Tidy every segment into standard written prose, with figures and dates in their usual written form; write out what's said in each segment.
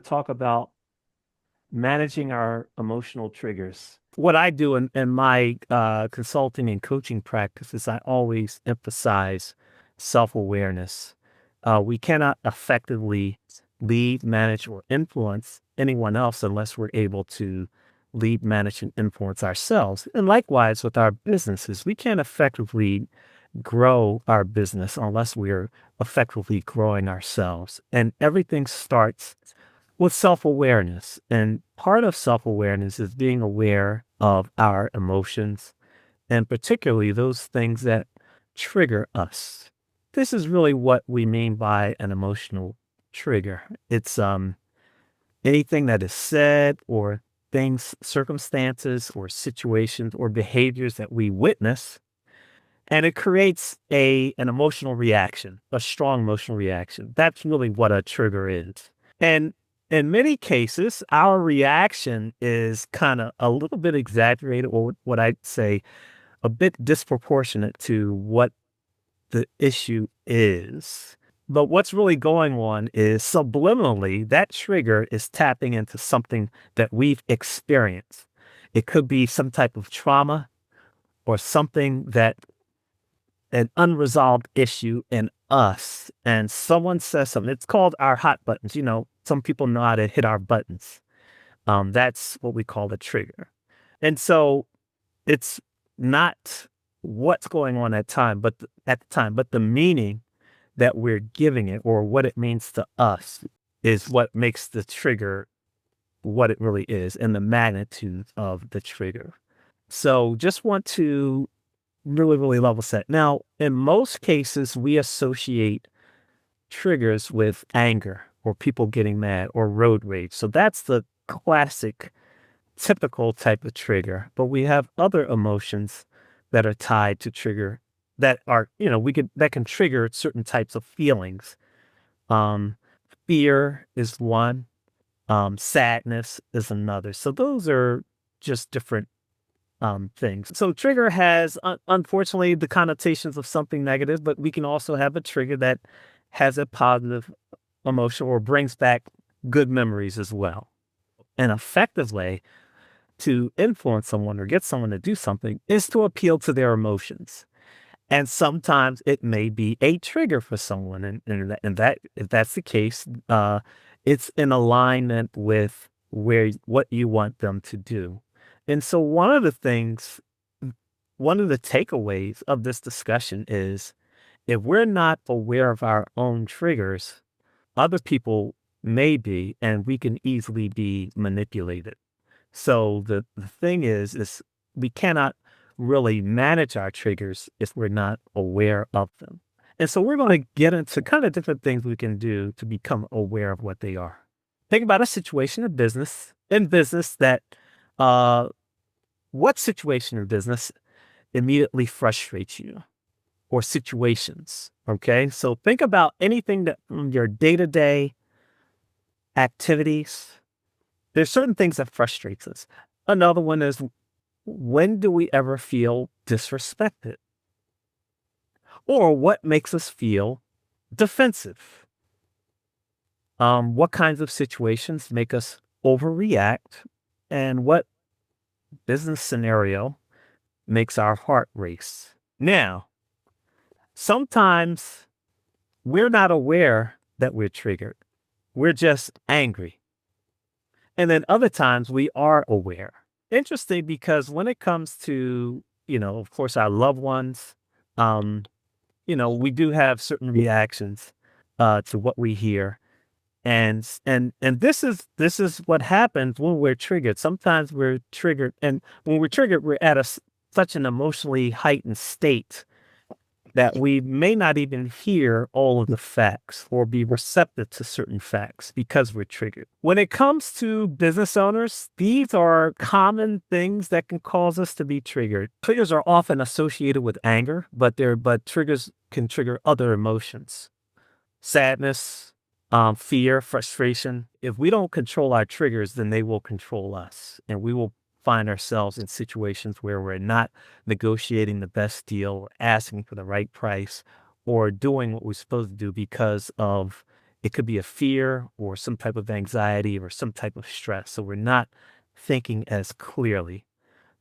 to talk about managing our emotional triggers. What I do in my consulting and coaching practice is I always emphasize self-awareness. We cannot effectively lead, manage, or influence anyone else unless we're able to lead, manage, and influence ourselves. And likewise with our businesses, we can't effectively grow our business unless we're effectively growing ourselves. And everything starts with self-awareness. And part of self-awareness is being aware of our emotions and particularly those things that trigger us. This is really what we mean by an emotional trigger. It's anything that is said or things, circumstances or situations or behaviors that we witness, and it creates an emotional reaction, a strong emotional reaction. That's really what a trigger is. And in many cases, our reaction is kind of a little bit exaggerated, or what I'd say a bit disproportionate to what the issue is. But what's really going on is subliminally, that trigger is tapping into something that we've experienced. It could be some type of trauma or something that an unresolved issue in us, and someone says something. It's called our hot buttons. Some people know how to hit our buttons. That's what we call a trigger. And so it's not what's going on at the time, but the meaning that we're giving it or what it means to us is what makes the trigger what it really is and the magnitude of the trigger. So just want to really, really level set. Now, in most cases, we associate triggers with anger or people getting mad or road rage. So that's the classic, typical type of trigger. But we have other emotions that are tied to trigger that are, that can trigger certain types of feelings. Fear is one. Sadness is another. So those are just different things. So trigger has, unfortunately, the connotations of something negative, but we can also have a trigger that has a positive emotion or brings back good memories as well. An effective way to influence someone or get someone to do something is to appeal to their emotions. And sometimes it may be a trigger for someone. And that if that's the case, it's in alignment with what you want them to do. And so one of the takeaways of this discussion is if we're not aware of our own triggers, other people may be, and we can easily be manipulated. So the thing is we cannot really manage our triggers if we're not aware of them. And so we're going to get into kind of different things we can do to become aware of what they are. Think about a situation in business that what situation in business immediately frustrates you or situations. Okay. So think about anything that from your day-to-day activities. There's certain things that frustrates us. Another one is, when do we ever feel disrespected? Or what makes us feel defensive? What kinds of situations make us overreact? And what business scenario makes our heart race? Now, sometimes we're not aware that we're triggered. We're just angry. And then other times we are aware. Interesting, because when it comes to, of course, our loved ones, we do have certain reactions to what we hear. And this is what happens when we're triggered. Sometimes we're triggered, and when we're triggered, we're at such an emotionally heightened state that we may not even hear all of the facts or be receptive to certain facts because we're triggered. When it comes to business owners, these are common things that can cause us to be triggered. Triggers are often associated with anger, but triggers can trigger other emotions. Sadness, fear, frustration. If we don't control our triggers, then they will control us, and we will find ourselves in situations where we're not negotiating the best deal, or asking for the right price, or doing what we're supposed to do because of it could be a fear or some type of anxiety or some type of stress. So we're not thinking as clearly.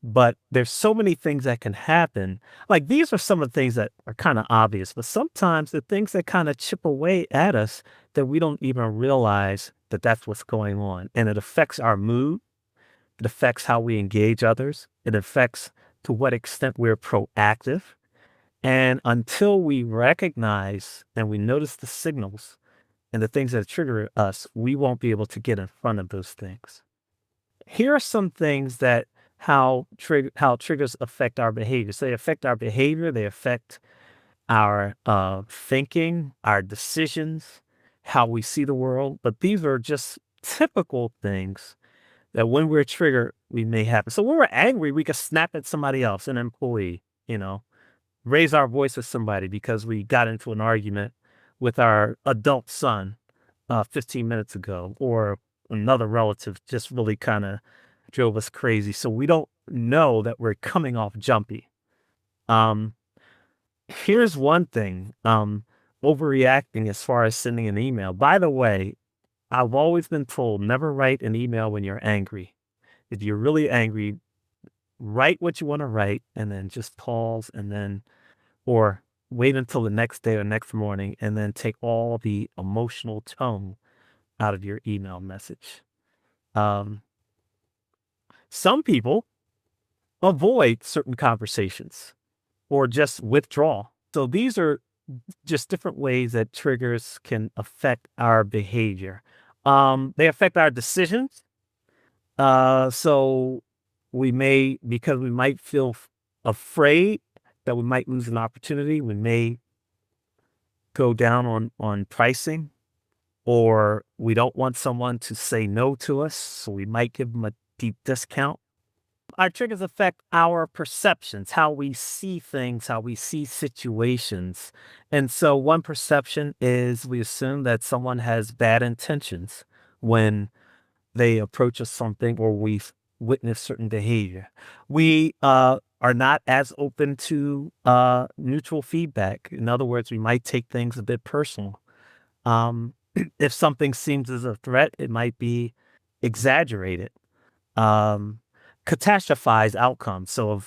But there's so many things that can happen. Like these are some of the things that are kind of obvious, but sometimes the things that kind of chip away at us that we don't even realize that that's what's going on. And it affects our mood. It affects how we engage others. It affects to what extent we're proactive. And until we recognize and we notice the signals and the things that trigger us, we won't be able to get in front of those things. Here are some things that how triggers affect our behavior. So they affect our behavior, they affect our thinking, our decisions, how we see the world. But these are just typical things that when we're triggered, we may happen. So when we're angry, we can snap at somebody else, an employee, raise our voice with somebody because we got into an argument with our adult son 15 minutes ago, or another relative just really kind of drove us crazy. So we don't know that we're coming off jumpy. Here's one thing, overreacting as far as sending an email. By the way, I've always been told never write an email when you're angry. If you're really angry, write what you want to write and then just pause or wait until the next day or next morning and then take all the emotional tone out of your email message. Some people avoid certain conversations or just withdraw. So these are just different ways that triggers can affect our behavior. They affect our decisions. So because we might feel afraid that we might lose an opportunity, we may go down on pricing, or we don't want someone to say no to us, so we might give them a deep discount. Our triggers affect our perceptions, how we see things, how we see situations. And so one perception is we assume that someone has bad intentions when they approach us something or we've witnessed certain behavior. We are not as open to neutral feedback. In other words, we might take things a bit personal. If something seems as a threat, it might be exaggerated. Catastrophize outcomes. So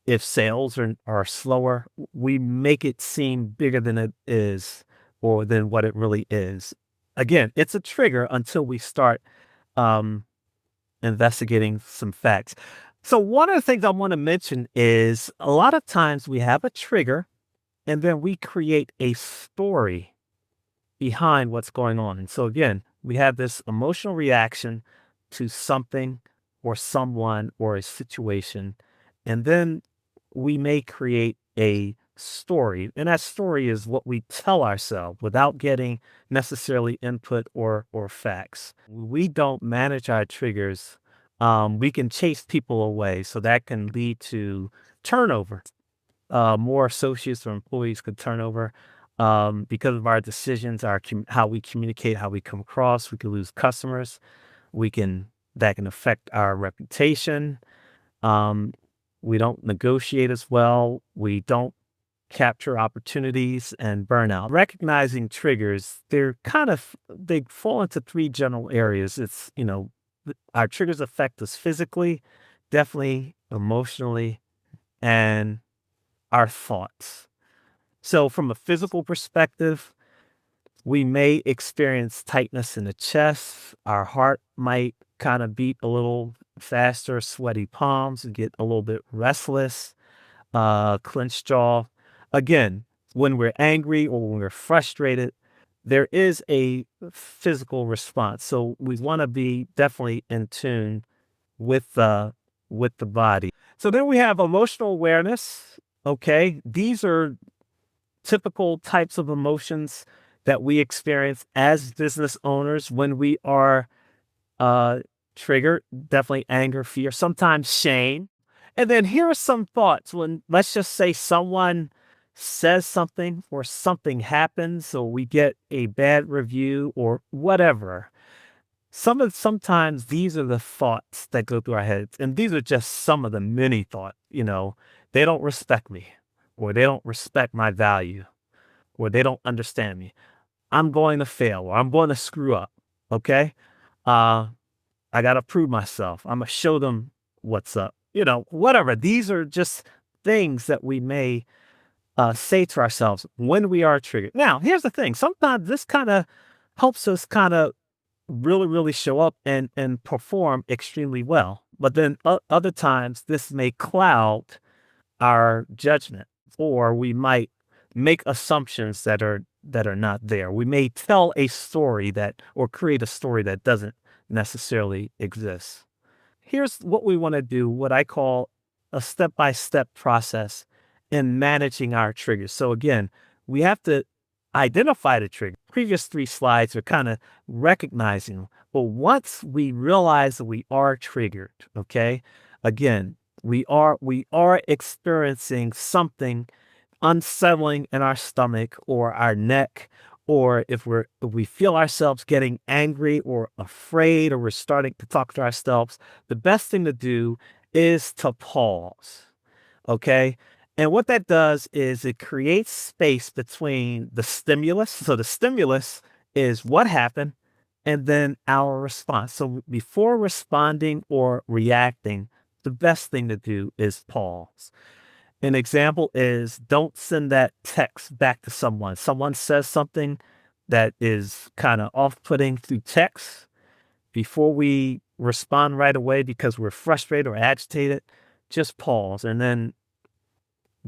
if sales are slower, we make it seem bigger than it is or than what it really is. Again, it's a trigger until we start investigating some facts. So one of the things I want to mention is a lot of times we have a trigger and then we create a story behind what's going on. And so again, we have this emotional reaction to something or someone or a situation, and then we may create a story. And that story is what we tell ourselves without getting necessarily input or facts. We don't manage our triggers. We can chase people away. So that can lead to turnover. More associates or employees could turn over because of our decisions, how we communicate, how we come across. We could lose customers. That can affect our reputation. We don't negotiate as well. We don't capture opportunities and burnout. Recognizing triggers, they fall into three general areas. It's, our triggers affect us physically, definitely emotionally, and our thoughts. So from a physical perspective, we may experience tightness in the chest. Our heart might kind of beat a little faster, sweaty palms, and get a little bit restless, clenched jaw. Again, when we're angry or when we're frustrated, there is a physical response. So we want to be definitely in tune with the body. So then we have emotional awareness. Okay, these are typical types of emotions that we experience as business owners when we are triggered. Definitely anger, fear, sometimes shame. And then here are some thoughts when, let's just say, someone says something or something happens or we get a bad review or whatever. Sometimes these are the thoughts that go through our heads. And these are just some of the many thoughts. They don't respect me, or they don't respect my value, or they don't understand me. I'm going to fail or I'm going to screw up. Okay. Uh, I got to prove myself. I'm going to show them what's up, whatever. These are just things that we may say to ourselves when we are triggered. Now, here's the thing. Sometimes this kind of helps us kind of really, really show up and perform extremely well. But then other times this may cloud our judgment, or we might make assumptions that are not there. We may tell a story that or create a story that doesn't necessarily exist. Here's what we want to do, what I call a step-by-step process in managing our triggers. So again, we have to identify the trigger. Previous three slides are kind of recognizing them. But once we realize that we are triggered, okay, again, we are experiencing something unsettling in our stomach or our neck, or if we feel ourselves getting angry or afraid, or we're starting to talk to ourselves, the best thing to do is to pause. Okay. And what that does is it creates space between the stimulus. So the stimulus is what happened and then our response. So before responding or reacting, the best thing to do is pause. An example is don't send that text back to someone. Someone says something that is kind of off-putting through text. Before we respond right away because we're frustrated or agitated, just pause and then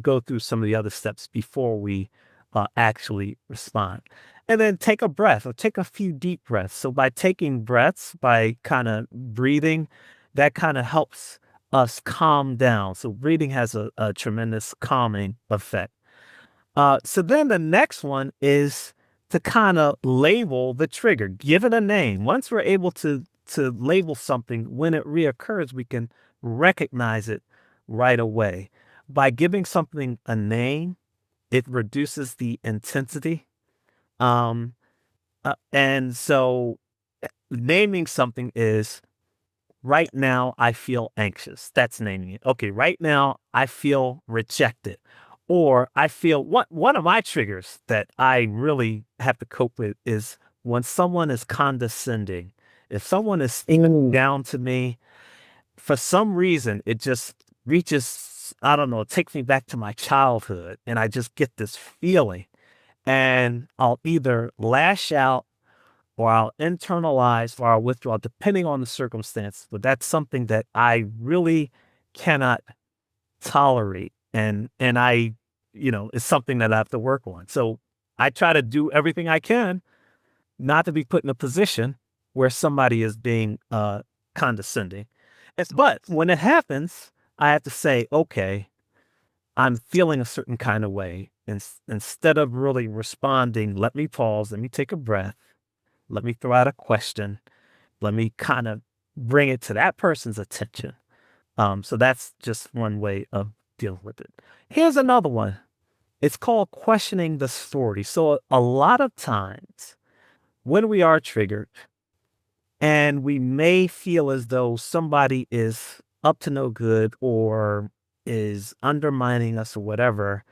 go through some of the other steps before we actually respond. And then take a breath or take a few deep breaths. So by taking breaths, by kind of breathing, that kind of helps us calm down. So breathing has a tremendous calming effect. So then the next one is to kind of label the trigger, give it a name. Once we're able to label something, when it reoccurs, we can recognize it right away. By giving something a name, it reduces the intensity. Um, and so naming something is right now I feel anxious. That's naming it. Okay, right now I feel rejected. Or I feel one of my triggers that I really have to cope with is when someone is condescending. If someone is speaking down to me, for some reason, it just reaches, I don't know, it takes me back to my childhood. And I just get this feeling. And I'll either lash out or I'll internalize or I'll withdraw, depending on the circumstance. But that's something that I really cannot tolerate. And I, it's something that I have to work on. So I try to do everything I can not to be put in a position where somebody is being condescending. But when it happens, I have to say, okay, I'm feeling a certain kind of way. And instead of really responding, let me pause, let me take a breath, let me throw out a question, let me kind of bring it to that person's attention. So that's just one way of dealing with it. Here's another one. It's called questioning the story. So a lot of times when we are triggered and we may feel as though somebody is up to no good or is undermining us or whatever,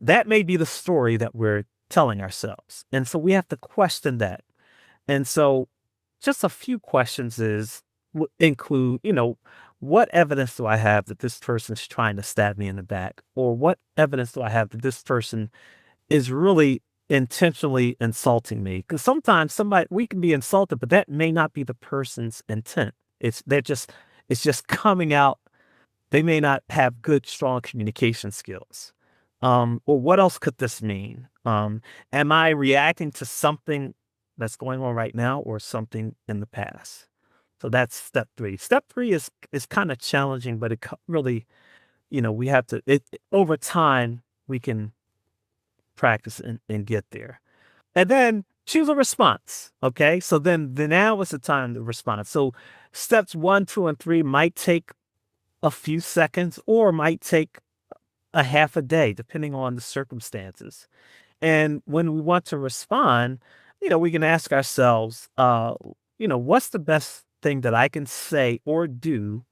that may be the story that we're telling ourselves. And so we have to question that. And so just a few questions include, what evidence do I have that this person's trying to stab me in the back? Or what evidence do I have that this person is really intentionally insulting me? Because sometimes we can be insulted, but that may not be the person's intent. It's just coming out. They may not have good, strong communication skills. Or what else could this mean? Am I reacting to something that's going on right now or something in the past? So that's step 3. Step 3 is kind of challenging, but it really, we have to, over time, we can practice and get there. And then choose a response. Okay. So then now is the time to respond. So steps 1, 2, and 3 might take a few seconds or might take a half a day, depending on the circumstances. And when we want to respond, we can ask ourselves, what's the best thing that I can say or do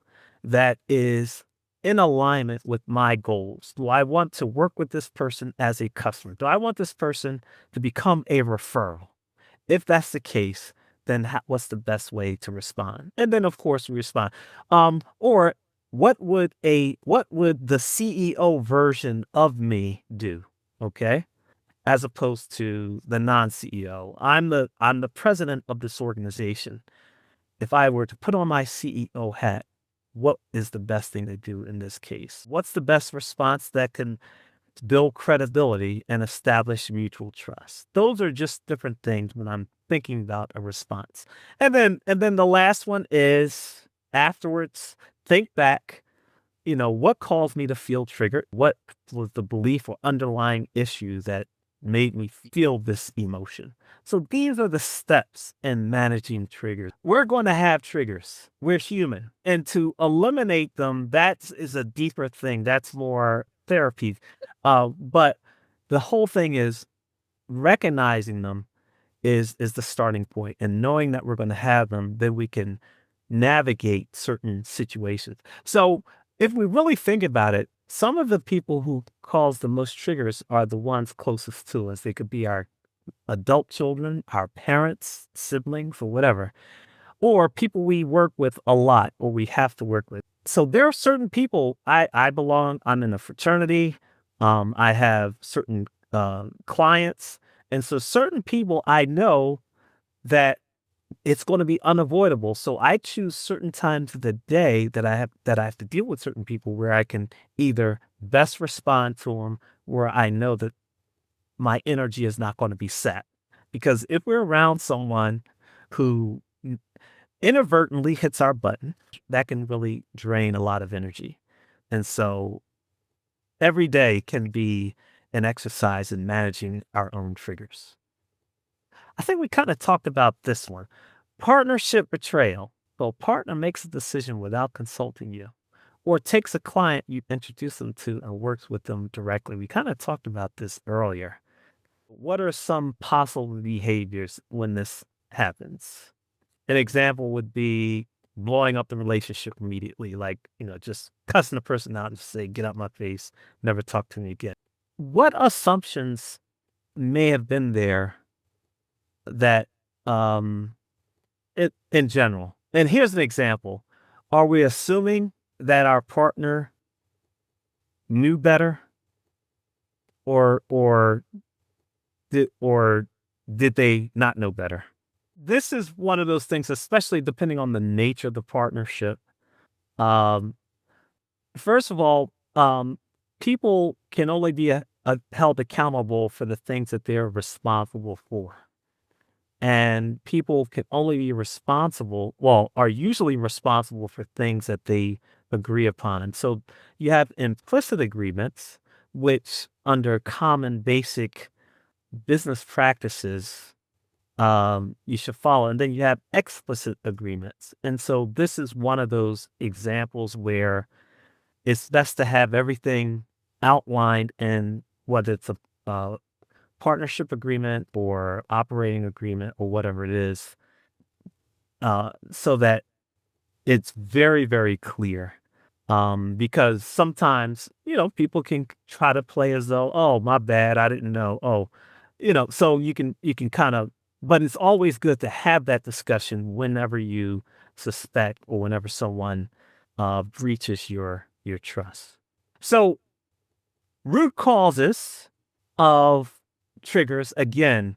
that is in alignment with my goals? Do I want to work with this person as a customer? Do I want this person to become a referral? If that's the case, then what's the best way to respond? And then, of course, we respond. Or what would the CEO version of me do? Okay, as opposed to the non-CEO. I'm the president of this organization. If I were to put on my CEO hat, what is the best thing to do in this case? What's the best response that can build credibility and establish mutual trust? Those are just different things when I'm thinking about a response. And then the last one is afterwards, think back, what caused me to feel triggered? What was the belief or underlying issue that made me feel this emotion? So these are the steps in managing triggers. We're going to have triggers. We're human. And to eliminate them, that is a deeper thing. That's more therapy. But the whole thing is recognizing them is the starting point, and knowing that we're going to have them, then we can navigate certain situations. So if we really think about it, some of the people who cause the most triggers are the ones closest to us. They could be our adult children, our parents, siblings, or whatever, or people we work with a lot or we have to work with. So there are certain people I'm in a fraternity. I have certain clients. And so certain people I know that it's going to be unavoidable. So I choose certain times of the day that I have to deal with certain people where I can either best respond to them, where I know that my energy is not going to be set. Because if we're around someone who inadvertently hits our button, that can really drain a lot of energy. And so every day can be an exercise in managing our own triggers. I think we kind of talked about this one. Partnership betrayal. So a partner makes a decision without consulting you, or takes a client you introduce them to and works with them directly. We kind of talked about this earlier. What are some possible behaviors when this happens? An example would be blowing up the relationship immediately, like, just cussing the person out and say, get out my face, never talk to me again. What assumptions may have been there that in general? And here's an example. Are we assuming that our partner knew better, or did they not know better? This is one of those things, especially depending on the nature of the partnership. Um, First of all, people can only be held accountable for the things that they're responsible for. And people can only be are usually responsible for things that they agree upon. And so you have implicit agreements, which under common basic business practices, you should follow. And then you have explicit agreements. And so this is one of those examples where it's best to have everything outlined in whether it's a partnership agreement or operating agreement or whatever it is, so that it's very, very clear. Because sometimes, people can try to play as though, oh, my bad, I didn't know. Oh, so you can kind of, but it's always good to have that discussion whenever you suspect or whenever someone breaches your trust. So root causes of triggers, again,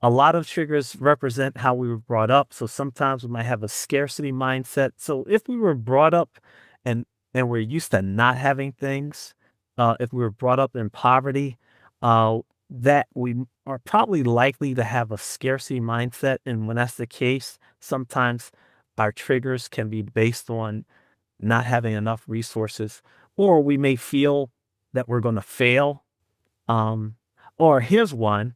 a lot of triggers represent how we were brought up. So sometimes we might have a scarcity mindset. So if we were brought up and we're used to not having things, if we were brought up in poverty, that we are probably likely to have a scarcity mindset. And when that's the case, sometimes our triggers can be based on not having enough resources, or we may feel that we're going to fail. Or here's one.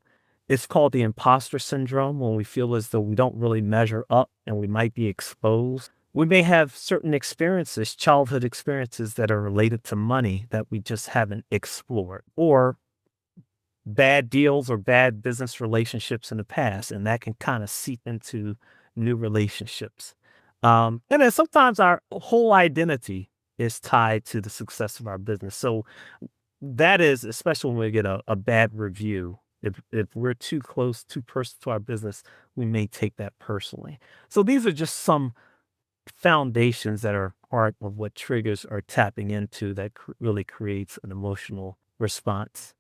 It's called the imposter syndrome, when we feel as though we don't really measure up and we might be exposed. We may have certain experiences, childhood experiences that are related to money that we just haven't explored, or bad deals or bad business relationships in the past, and that can kind of seep into new relationships. And then sometimes our whole identity is tied to the success of our business. So that is, especially when we get a bad review, if we're too close, too personal to our business, we may take that personally. So these are just some foundations that are part of what triggers are tapping into that really creates an emotional response.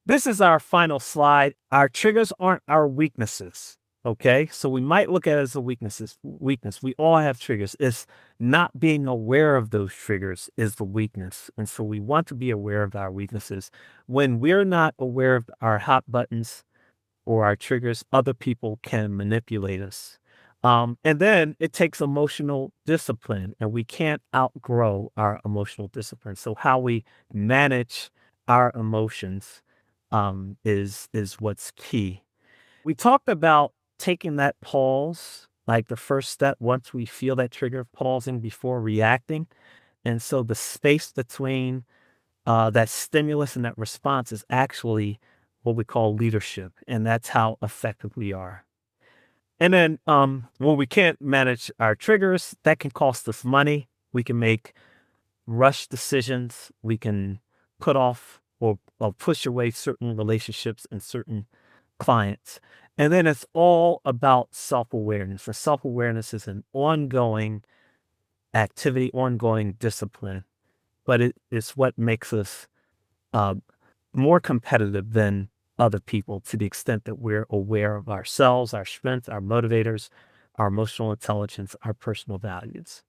This is our final slide. Our triggers aren't our weaknesses. Okay. So we might look at it as a weakness. We all have triggers. It's not being aware of those triggers is the weakness. And so we want to be aware of our weaknesses. When we're not aware of our hot buttons or our triggers, other people can manipulate us. And then it takes emotional discipline, and we can't outgrow our emotional discipline. So how we manage our emotions is what's key. We talked about taking that pause, like the first step once we feel that trigger, pausing before reacting. And so the space between that stimulus and that response is actually what we call leadership, and that's how effective we are. And then when we can't manage our triggers, that can cost us money. We can make rush decisions. We can put off or push away certain relationships and certain clients. And then it's all about self-awareness. And self-awareness is an ongoing activity, ongoing discipline, but it's what makes us uh, more competitive than other people to the extent that we're aware of ourselves, our strengths, our motivators, our emotional intelligence, our personal values.